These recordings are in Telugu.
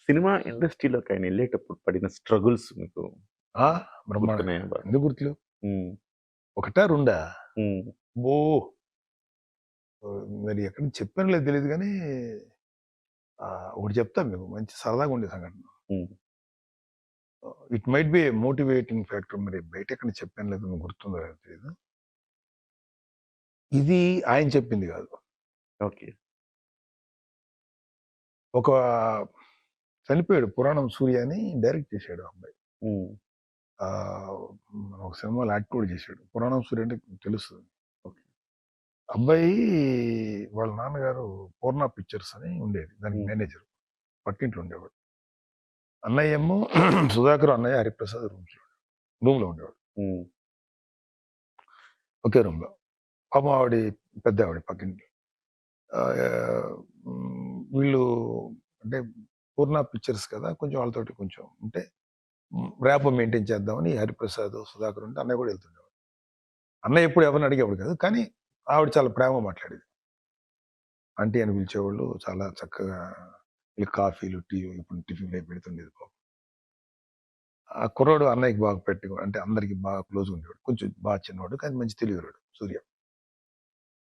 సినిమా ఇండస్ట్రీలోకి ఆయన ఎళ్ళేటప్పుడు పడిన స్ట్రగుల్స్ మీకు ఆ! బ్రహ్మాండంగా. గుర్తున్నాయా బాగా? ఎందుకు గుర్తులేవు? హ్మ్. ఒకటా? రెండా? హ్మ్. అబ్బో! మరి ఎక్కడ చెప్పానో లేదో తెలీదు గానీ ఒకటి చెప్తా మీకు మంచి సరదాగా ఉండే సంఘటన. హ్మ్. It might be a motivating factor. మరి బయటెక్కడ చెప్పానో లేదో మీకు గుర్తుందో లేదో తెలీదు. ఇది ఆయన చెప్పింది గాదు. ఓకే. ఒక చనిపోయాడు 'పురాణం సూర్య' అని డైరెక్ట్ చేశాడు ఆ అబ్బాయి. హ్మ్. ఒక సినిమాలో యాక్ట్ కూడా చేశాడు. 'పురాణం సూర్య' అంటే తెలుస్తది. ఓకే. అబ్బాయి వాళ్ళ నాన్నగారు 'పూర్ణ పిక్చర్స్' అని ఉండేది. దానికి హ్మ్. మేనేజర్. పక్కింట్లో ఉండేవాడు. అన్నయ్య ఏమో సుధాకర్, అన్నయ్య హరిప్రసాద్ రూమ్‌లో ఉండేవాడు. హ్మ్. ఒకే రూమ్‌లో. పాపం పెద్దావిడ పక్కింటి. ఆహ్, వీళ్ళు అంటే 'పూర్ణ పిక్చర్స్' కదా! కొంచెం వాళ్ళతోటి కొంచెం అంటే ర్యాపో మెయింటైన్ చేద్దామని హరిప్రసాద్, సుధాకర్ ఉంటే అన్నయ్య కూడా వెళ్తుండేవాడు. అన్నయ్య ఎప్పుడు ఎవరిని అడిగేవాడు కాదు. కానీ ఆవిడ చాలా ప్రేమగా మాట్లాడేది. ఆంటీ అని పిలిచేవాళ్ళు. చాలా చక్కగా ఈ కాఫీలు, టీలు ఇప్పుడు టిఫిన్‌లు అయి పెడుతుండేది పాపం. ఆ కుర్రోడు అన్నయ్యకి బాగా అంటే అందరికి బాగా క్లోజ్‌గా ఉండేవాడు. కొంచెం బాగా చిన్నవాడు కానీ మంచి తెలివైనోడు సూర్య.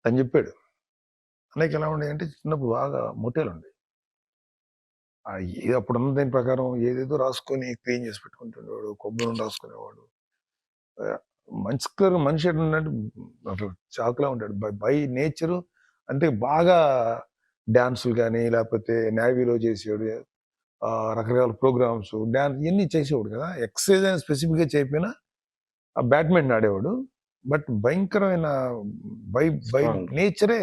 తను చెప్పాడు. అన్నయ్యకి ఎలా ఉండేదంటే చిన్నప్పుడు బాగా మొటియాలుండేవి. అప్పుడున్న దాని ప్రకారం ఏదేదో రాసుకొని క్లీన్ చేసి పెట్టుకుంటుండేవాడు. కొబ్బరి నూనె రాసుకునేవాడు. ఆహ్, మనిషి ఎట్లున్నాడంటే అసలు చాకులా ఉంటాడు. బై నేచరు అంటే బాగా డాన్సులు గాని, లేకపోతే నేవీలో చేసేవాడు. రకరకాల ప్రోగ్రామ్స్, డాన్స్ ఇయన్నీ చేసేవాడు కదా! ఎక్సర్సైజ్ అని స్పెసిఫిక్‌గా చేయకపోయినా బ్యాడ్మింటన్ ఆడేవాడు. బట్ భయంకరమైన బై బై స్ట్రాంగ్. నేచరే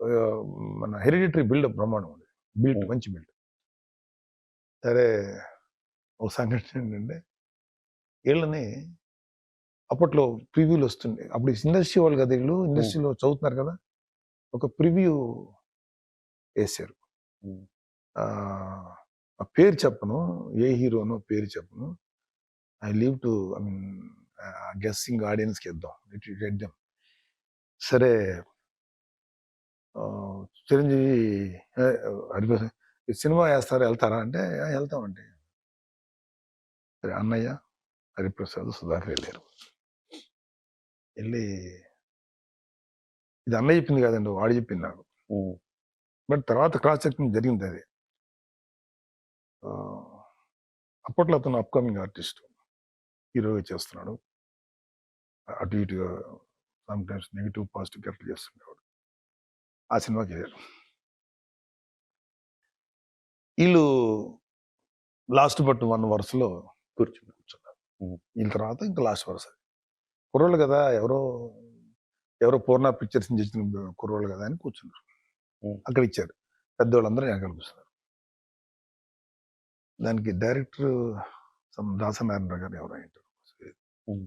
ఆహ్, మన హెరిడిటరీ బిల్డప్ బ్రహ్మాండంగా ఉండేది. హ్మ్. మంచి బిల్డ్. సరే ఒక సంఘటన ఏంటంటే ఈళ్ళని అప్పట్లో ప్రివ్యూలు వస్తుండే. అప్పుడు ఇండస్ట్రీ వాళ్ళు కదా! ఈళ్ళు హ్మ్. ఇండస్ట్రీలో చదువుతున్నారు కదా! ఒక ప్రివ్యూ ఎసారు. హ్మ్. ఆ పేరు చెప్పను. ఏ హీరోనో పేరు చెప్పను. I leave to I mean guessing ఆడియన్స్‌కి ఇద్దాం. Let them. సరే చిరంజీవి హరిప్రసాద్ సినిమా ఏస్తారు ఎళ్తారా? అంటే ఎళ్తామండి. సరే అన్నయ్య, హరిప్రసాద్, సుధాకర్ ఎళ్లారు. ఎళ్లి ఇది అన్నయ్య చెప్పింది కాదండి. వాడు చెప్పింది నాకు. హ్మ్. బట్ తర్వాత క్రాస్ చెకింగ్ జరిగిందది. ఆహ్, అప్పట్లో అతను అప్‌కమింగ్ ఆర్టిస్ట్. హీరోగా చేస్తున్నాడు. అటు ఇటుగా సమ్‌టైమ్స్ నెగెటివ్, పాజిటివ్ క్యారెక్టర్ చేస్తుండేవాడు. ఆ సినిమాకెళ్ళారు. ఈళ్ళు లాస్ట్ బట్ వన్ వరుసలో కూర్చున్నారు. హ్మ్. ఈళ్ళ తర్వాత ఇంకా లాస్ట్ వరుస. కుర్రోళ్ళు గదా! ఎవరో పూర్ణ పిక్చర్స్ నుంచి వచ్చిన కుర్రోళ్ళు గదా! అని కూర్చున్నారు. హ్మ్. అక్కడ ఇచ్చారు. పెద్దోళ్ళందరూ వెనకాల కూర్చున్నారు. దానికి డైరెక్టర్ దాసనారాయణరావు గారు ఎవరో అయ్యుంటారు. హ్మ్.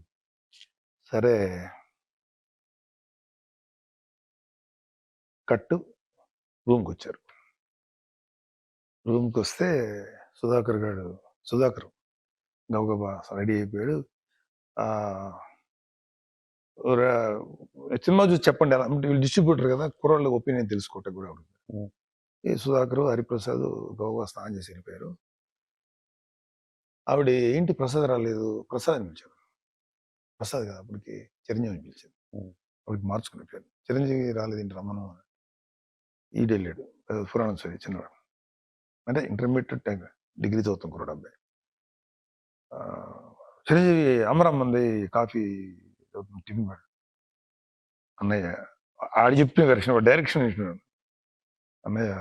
సరే కట్టు రూమ్‌కొచ్చారు. రూమ్‌కొస్తే సుధాకర్ గబగబా రెడీ అయిపోయాడు. ఆహ్, ర సినిమా చూసి చెప్పండి ఎలా అంటే వీళ్ళు డిస్ట్రిబ్యూటర్ గదా! కుర్రోళ్ళ ఒపీనియన్ తెలుసుకోవటం గూడా ఉంటుంది. హ్మ్. ఈ సుధాకరు, హరిప్రసాద్ గబగబా స్నానం చేసి ఎళ్ళిపోయారు. ఆవిడ ఏంటి ప్రసాద్ రాలేదు? ప్రసాద్ అని పిలిచారు. ప్రసాద్ కాదు అప్పటికి చిరంజీవిని పిలిచింది. హ్మ్. అప్పటికి మార్చుకున్న పేరు. చిరంజీవి రాలేదేంటి రమ్మను ఈడెళ్ళాడు. పురాణం చదివి చిన్నవాడు. అంటే ఇంటర్మీడియేట్ టైమ్ డిగ్రీ చదువుతున్న కుర్రాడు అబ్బాయి. ఆహ్, చిరంజీవి అమరమ్మంది కాఫీ టిఫిన్ మేడం. అన్నయ్య ఆడు చెప్పిన వెర్షన్ డైరెక్షన్ ఇచ్చినాడు. అన్నయ్య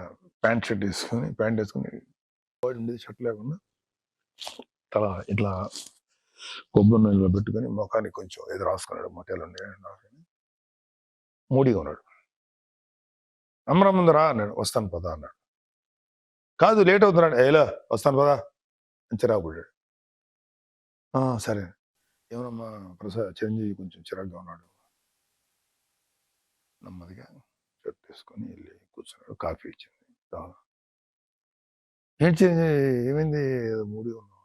ప్యాంట్ ఏసుకొని బాడీ ఉండేది షర్ట్ లేకుండా తల ఇట్లా కొబ్బరి నూనెలో పెట్టుకొని మొఖానికి కొంచెం ఏదో రాసుకున్నాడు. మొటియాలుండే మూడీగా ఉన్నాడు. అమరమ్మంది రా అన్నాడు. వస్తాను పద అన్నాడు. కాదు లేట్ అవుతున్నాడు. ఏలా వస్తాను పదా అని చిరాకు పడ్డాడు. సరే. ఏమోనమ్మా చిరంజీవి కొంచెం చిరాకుగా ఉన్నాడు. నెమ్మదిగా షర్ట్ తీసుకొని వెళ్ళి కూర్చున్నాడు. కాఫీ ఇచ్చింది. తాగు. ఏంటి చిరంజీవి ఏమైంది మూడీగా ఉన్నావు?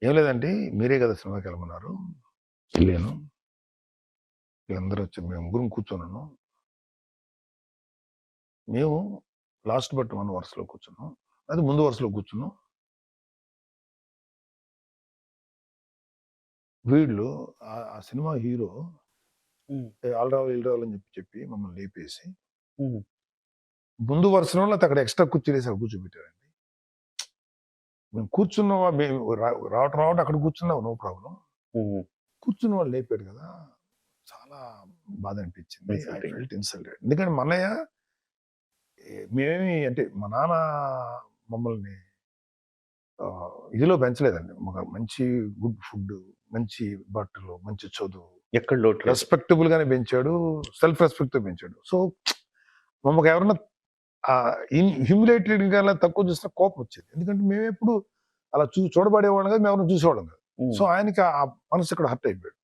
ఏం లేదండి మీరే కదా సినిమాకి వెళ్ళమన్నారు. వెళ్ళాను. వీళ్ళందరూ వచ్చి మేము ముగ్గురం కూర్చున్నాను. మేము లాస్ట్ బట్ వన్ వరుసలో కూర్చున్నాం. అది ముందు వరుసలో కూర్చున్నాం. వీళ్ళు ఆ సినిమా హీరో ఆల్ రావాలి ఇల్ రావాలి అని చెప్పి మమ్మల్ని లేపేసి ముందు వరుసలో అక్కడ ఎక్స్ట్రా కుర్చీలేసి అక్కడ కూర్చోబెట్టారండి. మేము కూర్చున్నావా, మేము రావటం అక్కడ కూర్చున్నావు, నో ప్రాబ్లం. కూర్చున్న వాళ్ళు లేపాడు కదా, చాలా బాధ అనిపించింది. I felt insulted. ఎందుకంటే మన్నయ్య మేమేమి అంటే మా నాన్న మమ్మల్ని ఇదిలో పెంచలేదండి. ఒక మంచి గుడ్ ఫుడ్, మంచి బట్టలు, మంచి చదువు, ఎక్కడ లోటు రెస్పెక్టబుల్ గానే పెంచాడు, సెల్ఫ్ రెస్పెక్ట్ తో పెంచాడు. సో మమ్మల్ని ఎవరన్నా హ్యూమిలేటెడ్ గా తక్కువ చూసినా కోపం వచ్చేది. ఎందుకంటే మేము ఎప్పుడు అలా చూడబడేవాళ్ళం కదా, మేము ఎవరైనా చూసేవాళ్ళం కదా. సో ఆయనకి ఆ మనసు ఇక్కడ హర్ట్ అయిపోయాడు.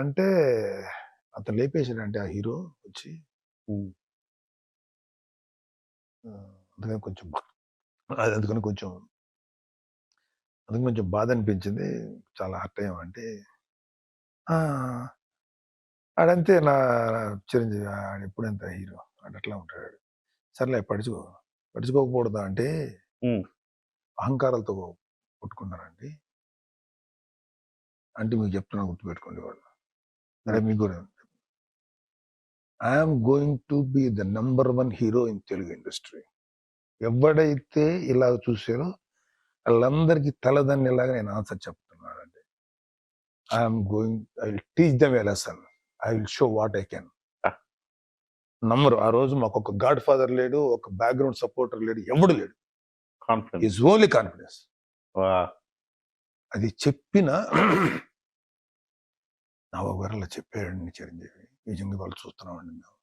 అంటే అతను లేపేసాడంటే ఆ హీరో వచ్చి, అందుకని కొంచెం బాధ అనిపించింది, చాలా హర్ట్ అయ్యామంటే. ఆడంతే నా చిరంజీవి, ఆడు ఎప్పుడంత హీరో, ఆడు అట్లా ఉంటాడు. సర్లే పడుచుకోకపోవడదా అంటే అహంకారాలతో కొట్టుకున్నారండి అంటే మీకు చెప్తున్నా, గుర్తుపెట్టుకోండి వాళ్ళు. అరే మీకు కూడా I'm going to be the number 1 hero in Telugu industry. ఎవడైతే ఇలా చూసారో వాళ్ళందరికీ తలదన్నేలాగా నేను ఆన్సర్ చెప్తున్నానండి. I will teach them a lesson. I will show what I can. నమ్మరు. ఆ రోజు మాకు ఒక గాడ్ ఫాదర్ లేడు, ఒక బ్యాక్గ్రౌండ్ సపోర్టర్ లేడు, ఎవడు లేడు. Is only confidence. అది చెప్పిన నా గారు అలా చెప్పాడండి చిరంజీవి, నిజంగా వాళ్ళు చూస్తున్నామండి మేము.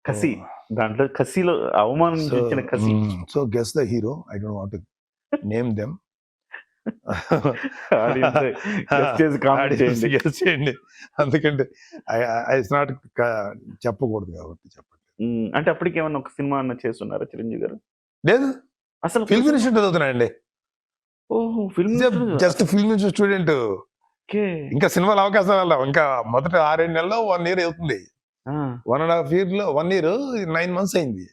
కసి, దాంట్లో కసిలో అవమానం చూసిన కసి. So guess the hero. I don't want to name them. చేయండి, అందుకంటే ఇట్స్ నాట్ చెప్పకూడదు కాబట్టి చెప్పండి. అంటే అప్పటికి ఏమన్నా ఒక సినిమా అన్న చేస్తున్నారా చిరంజీవి గారు? లేదు, అసలు ఫిల్మ్ ఇన్స్టిట్యూట్ చదువుతున్నాయండి. ఓహో, film just film institute student. ఇంకా సినిమాల అవకాశాలు ఇంకా మొదట 6-7 నెలల్లో 1 year అవుతుంది. 1.5 year 1 year 9 months అయింది.